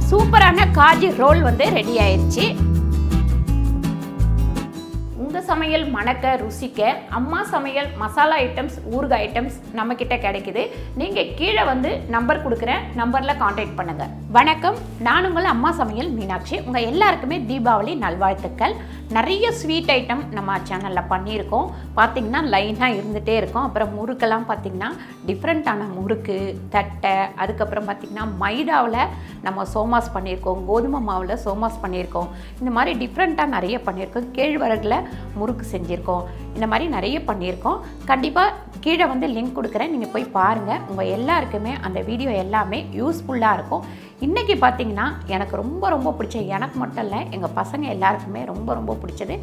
சூப்பரான காஜி ரோல் வந்து ரெடி ஆயிடுச்சு. உங்க சமையல் மணக்க ருசிக்க அம்மா சமையல் மசாலா ஐட்டம்ஸ் ஊறுகாய் ஐட்டம்ஸ் நம்ம கிட்ட கிடைக்குது. நீங்க கீழே வந்து நம்பர் கொடுக்குறேன், நம்பர்ல கான்டாக்ட் பண்ணுங்க. வணக்கம், நான் உங்கள் அம்மா சமையல் மீனாட்சி. உங்க எல்லாருக்குமே தீபாவளி நல்வாழ்த்துக்கள். நிறைய ஸ்வீட் ஐட்டம் நம்ம சேனலில் பண்ணியிருக்கோம். பார்த்திங்கன்னா லைனாக இருந்துகிட்டே இருக்கும். அப்புறம் முறுக்கெல்லாம் பார்த்திங்கன்னா டிஃப்ரெண்ட்டான முறுக்கு தட்டை, அதுக்கப்புறம் பார்த்திங்கன்னா மைதாவில் நம்ம சோமாஸ் பண்ணியிருக்கோம், கோதுமை மாவில் சோமாஸ் பண்ணியிருக்கோம். இந்த மாதிரி டிஃப்ரெண்ட்டாக நிறைய பண்ணியிருக்கோம். கேழ்வரகில் முறுக்கு செஞ்சுருக்கோம். இந்த மாதிரி நிறைய பண்ணியிருக்கோம். கண்டிப்பாக கீழே வந்து லிங்க் கொடுக்குறேன், நீங்கள் போய் பாருங்கள். உங்கள் எல்லாருக்குமே அந்த வீடியோ எல்லாமே யூஸ்ஃபுல்லாக இருக்கும். இன்றைக்கி பார்த்திங்கன்னா எனக்கு ரொம்ப பிடிச்ச, எனக்கு மட்டும் இல்லை எங்கள் பசங்க எல்லாருக்குமே ரொம்ப பிடிச்சது,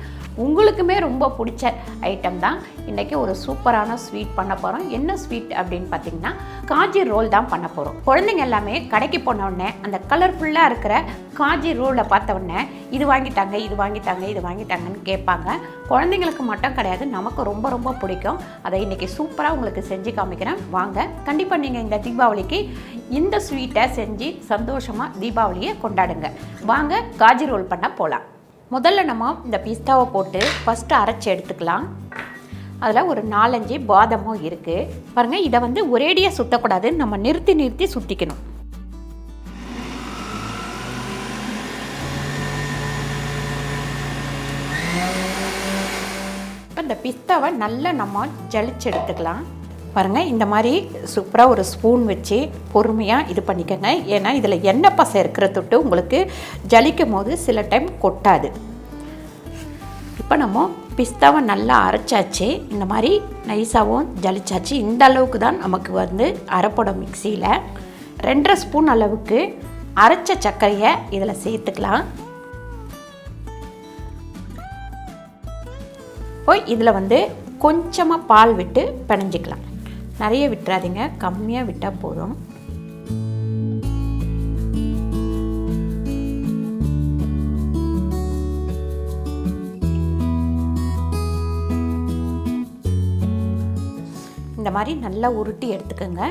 உங்களுக்குமே ரொம்ப பிடிச்ச ஐட்டம் தான். இன்றைக்கி ஒரு சூப்பரான ஸ்வீட் பண்ண போகிறோம். என்ன ஸ்வீட் அப்படின்னு பார்த்திங்கன்னா காஜி ரோல் தான் பண்ண போகிறோம். குழந்தைங்க எல்லாமே கடைக்கு போன உடனே அந்த கலர்ஃபுல்லாக இருக்கிற காஜி ரோலை பார்த்த உடனே இது வாங்கிட்டாங்க இது வாங்கிட்டாங்க இது வாங்கிட்டாங்கன்னு கேட்பாங்க. குழந்தைங்களுக்கு மட்டும் கிடையாது, நமக்கு ரொம்ப பிடிக்கும். அதை இன்றைக்கி சூப்பராக உங்களுக்கு செஞ்சு காமிக்கிறேன். வாங்க, கண்டிப்பாக நீங்கள் இந்த தீபாவளிக்கு இந்த ஸ்வீட்டை செஞ்சு சந்தோஷமாக தீபாவளியை கொண்டாடுங்க. வாங்க காஜி ரோல் பண்ண போகலாம். முதல்ல நம்ம இந்த பிஸ்தாவை போட்டு ஃபஸ்ட்டு அரைச்சி எடுத்துக்கலாம். அதில் ஒரு 4-5 பாதமும் இருக்குது பாருங்கள். இதை வந்து ஒரேடியாக சுற்றக்கூடாது, நம்ம நிறுத்தி சுற்றிக்கணும். இந்த பிஸ்தாவை நல்லா நம்ம ஜலிச்சு எடுத்துக்கலாம். பாருங்கள், இந்த மாதிரி சூப்பராக ஒரு ஸ்பூன் வச்சு பொறுமையாக இது பண்ணிக்கோங்க. ஏன்னா இதில் எண்ணெய் பசை இருக்கிற தொட்டு உங்களுக்கு ஜலிக்கும் போது சில டைம் கொட்டாது. இப்போ நம்ம பிஸ்தாவை நல்லா அரைச்சாச்சு, இந்த மாதிரி நைஸாகவும் ஜலிச்சாச்சு. இந்த அளவுக்கு தான் நமக்கு வந்து அரைப்படம். மிக்சியில் 2.5 ஸ்பூன் அளவுக்கு அரைச்ச சர்க்கரையை இதில் சேர்த்துக்கலாம். இப்போ இதில் வந்து கொஞ்சமாக பால் விட்டு பிணைஞ்சிக்கலாம். நிறைய விட்டுறாதீங்க, கம்மியாக விட்டால் போதும். இந்த மாதிரி நல்லா உருட்டி எடுத்துக்கோங்க.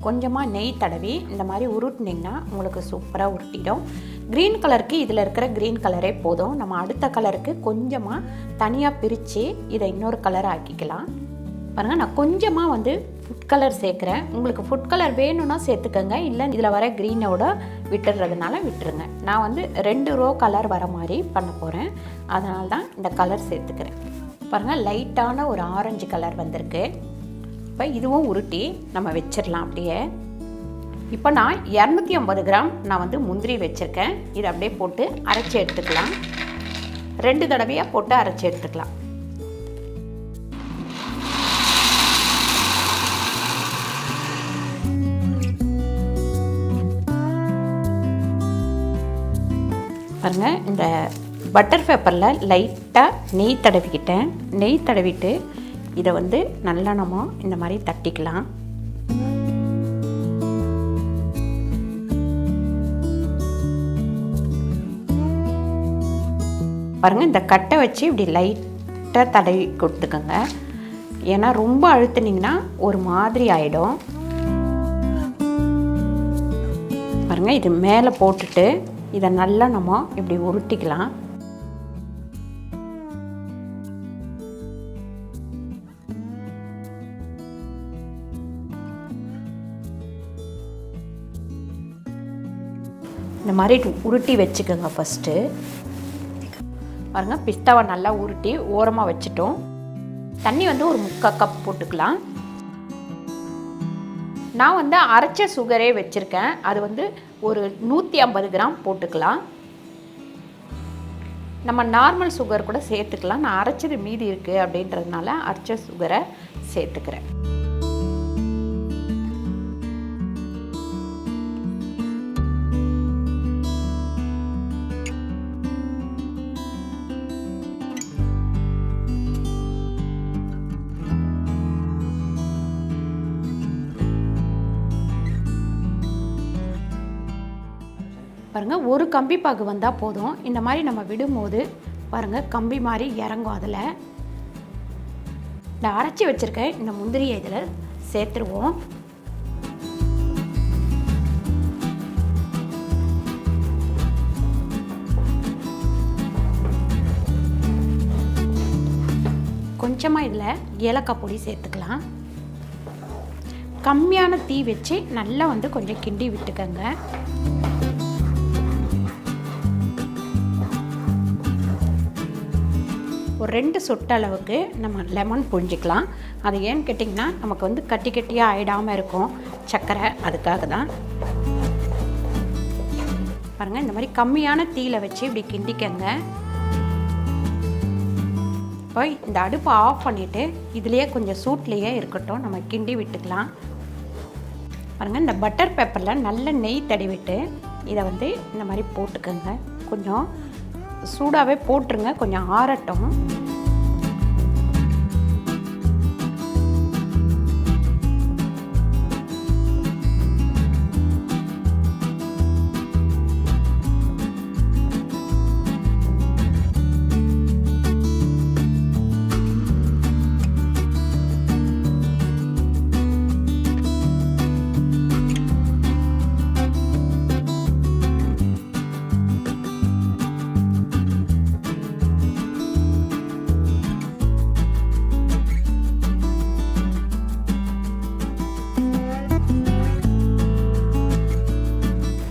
கொஞ்சமாக நெய் தடவி இந்த மாதிரி உருட்டினீங்கன்னா உங்களுக்கு சூப்பராக உருட்டிடும். க்ரீன் கலருக்கு இதில் இருக்கிற க்ரீன் கலரே போதும். நம்ம அடுத்த கலருக்கு கொஞ்சமாக தனியாக பிரித்து இதை இன்னொரு கலர் ஆக்கிக்கலாம். பாருங்கள், நான் கொஞ்சமாக வந்து ஃபுட் கலர் சேர்க்குறேன். உங்களுக்கு ஃபுட் கலர் வேணும்னா சேர்த்துக்கோங்க, இல்லை இதில் வர க்ரீனோட விட்டுறதுனால விட்டுருங்க. நான் வந்து 2 ரோ கலர் வர மாதிரி பண்ண போகிறேன், அதனால தான் இந்த கலர் சேர்த்துக்கிறேன். பாருங்கள், லைட்டான ஒரு ஆரஞ்சு கலர் வந்திருக்கு. இப்போ இதுவும் உருட்டி நம்ம வச்சிடலாம் அப்படியே. இப்போ நான் 250 கிராம் நான் வந்து முந்திரி வச்சுருக்கேன். இதை அப்படியே போட்டு அரைச்சி எடுத்துக்கலாம். 2 தடவையாக போட்டு அரைச்சி எடுத்துக்கலாம். பாருங்கள், இந்த பட்டர் பேப்பரில் லைட்டாக நெய் தடவிக்கிட்டேன். நெய் தடவிட்டு இதை வந்து நல்லா நம்ம இந்த மாதிரி தட்டிக்கலாம். பாருங்கள், இந்த கட்டை வச்சு இப்படி லைட்டாக தடவி கொடுத்துக்கோங்க. ஏன்னா ரொம்ப அழுத்துனீங்கன்னா ஒரு மாதிரி ஆகிடும். பாருங்கள், இது மேலே போட்டுட்டு இதை நல்லா நம்ம இப்படி உருட்டிக்கலாம். இந்த மாதிரி உருட்டி வச்சுக்கோங்க ஃபஸ்ட்டு. பாருங்கள், பிஸ்தாவை நல்லா உருட்டி ஓரமாக வச்சுட்டோம். தண்ணி வந்து ஒரு 3/4 கப் போட்டுக்கலாம். நான் வந்து அரைச்ச சுகரே வச்சுருக்கேன், அது வந்து ஒரு 150 கிராம் போட்டுக்கலாம். நம்ம நார்மல் சுகர் கூட சேர்த்துக்கலாம். நான் அரைச்சது மீதி இருக்குது அப்படின்றதுனால அரைச்ச சுகரை சேர்த்துக்கிறேன். பாருங்கள், ஒரு கம்பி பாகு வந்தால் போதும். இந்த மாதிரி நம்ம விடும்போது பாருங்கள் கம்பி மாதிரி இறங்கும். அதில் இந்த அரைச்சி வச்சுருக்கேன் இந்த முந்திரியை இதில் சேர்த்துருவோம். கொஞ்சமாக இதில் ஏலக்காய் பொடி சேர்த்துக்கலாம். கம்மியான தீ வச்சு நல்லா வந்து கொஞ்சம் கிண்டி விட்டுக்கங்க. ஒரு 2 சொட்டு அளவுக்கு நம்ம லெமன் புழிஞ்சிக்கலாம். அது ஏன்னு கேட்டிங்கன்னா நமக்கு வந்து கட்டி கட்டியாக ஆகிடாமல் இருக்கும் சர்க்கரை, அதுக்காக தான். பாருங்கள், இந்த மாதிரி கம்மியான தீயில் வச்சு இப்படி கிண்டிக்கங்க. இப்போ இந்த அடுப்பை ஆஃப் பண்ணிவிட்டு இதுலேயே கொஞ்சம் சூட்லேயே இருக்கட்டும், நம்ம கிண்டி விட்டுக்கலாம். பாருங்கள், இந்த பட்டர் பேப்பரில் நல்ல நெய் தடவிட்டு இதை வந்து இந்த மாதிரி போட்டுக்கோங்க. கொஞ்சம் சூடாகவே போட்டுருங்க, கொஞ்சம் ஆறட்டும்.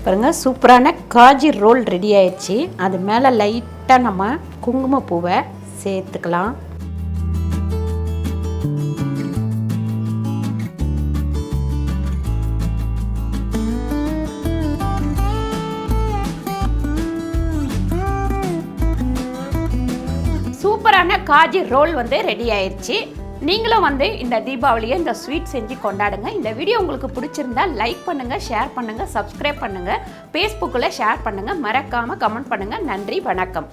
பாருங்கள், சூப்பரான காஜி ரோல் ரெடி ஆயிடுச்சு. அது மேலே லைட்டாக நம்ம குங்குமப்பூவை சேர்த்துக்கலாம். சூப்பரான காஜி ரோல் வந்து ரெடி ஆயிடுச்சு. நீங்களும் வந்து இந்த தீபாவளியை இந்த ஸ்வீட் செஞ்சு கொண்டாடுங்க. இந்த வீடியோ உங்களுக்கு பிடிச்சிருந்தா லைக் பண்ணுங்கள், ஷேர் பண்ணுங்கள், சப்ஸ்கிரைப் பண்ணுங்கள், ஃபேஸ்புக்கில் ஷேர் பண்ணுங்கள், மறக்காமல் கமெண்ட் பண்ணுங்கள். நன்றி, வணக்கம்.